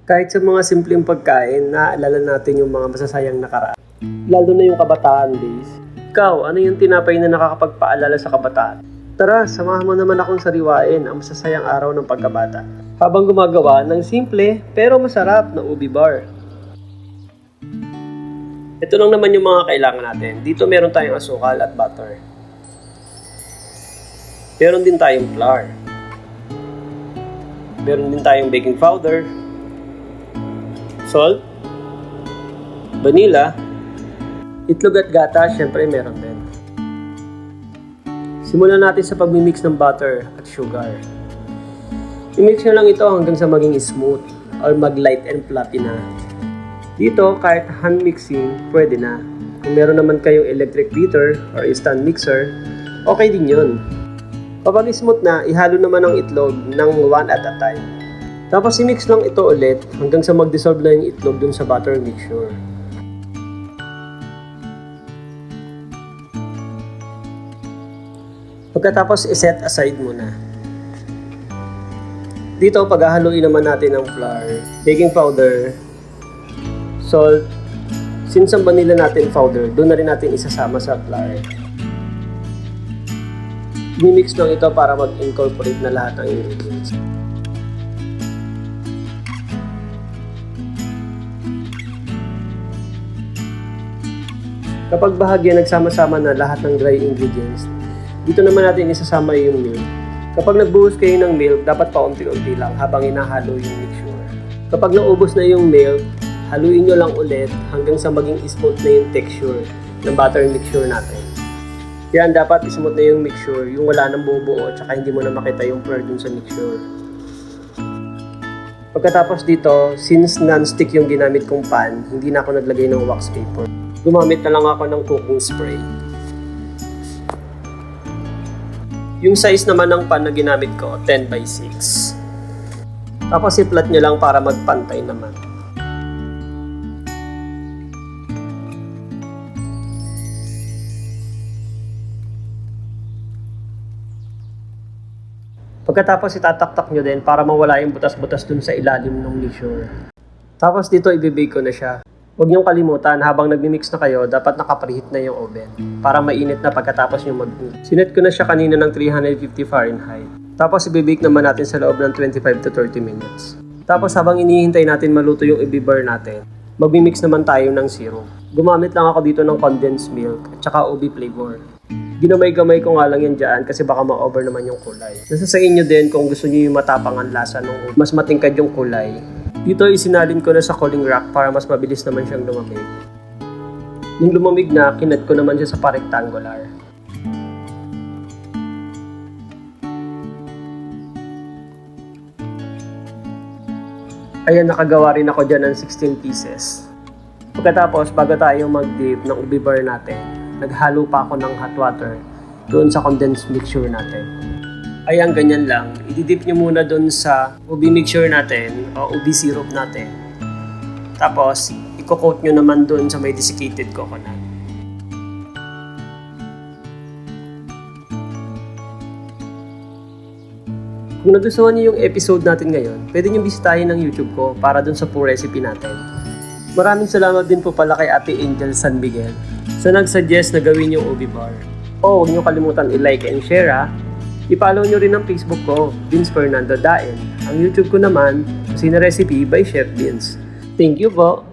Kahit sa mga simpleng pagkain, naaalala natin yung mga masasayang nakaraan. Lalo na yung kabataan days. Ikaw, ano yung tinapay na nakakapagpaalala sa kabataan? Tara, samahan mo naman akong sariwain ang masasayang araw ng pagkabata. Habang gumagawa ng simple pero masarap na ubi bar. Ito lang naman yung mga kailangan natin. Dito meron tayong asukal at butter. Meron din tayong flour. Meron din tayong baking powder, salt, vanilla, itlog at gata, syempre meron din. Simulan natin sa pagmimix ng butter at sugar. I-mix nyo lang ito hanggang sa maging smooth or mag-light and fluffy na. Dito, kahit hand mixing, pwede na. Kung meron naman kayong electric beater or instant mixer, okay din yun. Kapag smooth na, ihalo naman ang itlog ng one at a time. Tapos i-mix lang ito ulit hanggang sa mag-dissolve na yung itlog dun sa butter mixture. Pagkatapos i-set aside muna. Dito paghahaluin naman natin ang flour, baking powder, salt, since ang vanilla natin powder, doon na rin natin isasama sa flour. I-mix lang ito para mag-incorporate na lahat ng ingredients. Kapag bahagya nagsama-sama na lahat ng dry ingredients, dito naman natin isasama yung milk. Kapag nagbuhos kayo ng milk, dapat paunti-unti lang habang hinahalo yung mixture. Kapag naubos na yung milk, haluin nyo lang ulit hanggang sa maging smooth na yung texture ng butter mixture natin. Yan, dapat smooth na yung mixture, yung wala nang bubuo at saka hindi mo na makita yung flour dun sa mixture. Pagkatapos dito, since non-stick yung ginamit kong pan, hindi na ako naglagay ng wax paper. Gumamit na lang ako ng cooking spray. Yung size naman ng pan na ginamit ko, 10 by 6. Tapos i-flat nyo lang para magpantay naman. Pagkatapos itataktak nyo din para mawala yung butas-butas dun sa ilalim ng mixture. Tapos dito ibibake ko na siya. Huwag niyong kalimutan, habang nagmi-mix na kayo, dapat naka-preheat na yung oven para mainit na pagkatapos yung mag-mix. Sinet ko na siya kanina ng 350 Fahrenheit. Tapos ibibake naman natin sa loob ng 25 to 30 minutes. Tapos habang inihintay natin maluto yung ubi bar natin, magmi-mix naman tayo ng syrup. Gumamit lang ako dito ng condensed milk at saka ubi flavor. Ginamay-gamay ko nga lang yan dyan kasi baka ma-over naman yung kulay. Nasa sa inyo din kung gusto niyo yung matapang ang lasa nung mas matingkad yung kulay. Dito isinalin ko na sa cooling rack para mas mabilis naman siyang lumamig. Nung lumamig na, kinat ko naman siya sa pa-rectangular. Ayan, nakagawa rin ako dyan ng 16 pieces. Pagkatapos, bago tayo mag-dip ng ubi bar natin, naghalo pa ako ng hot water doon sa condensed mixture natin. Ayan, ganyan lang. I-dip nyo muna doon sa ubi mixture natin o ubi syrup natin. Tapos, i-coat nyo naman doon sa may desiccated coconut. Kung nagustuhan niyo yung episode natin ngayon, pwede nyo bisitahin ang YouTube ko para doon sa full recipe natin. Maraming salamat din po pala kay Ate Angel San Miguel sa nag-suggest na gawin yung ubi bar. Huwag nyo kalimutan i-like and share ha. I-follow nyo rin ang Facebook ko, Vince Fernando Daen. Ang YouTube ko naman, Kusina Recipe by Chef Vince. Thank you po!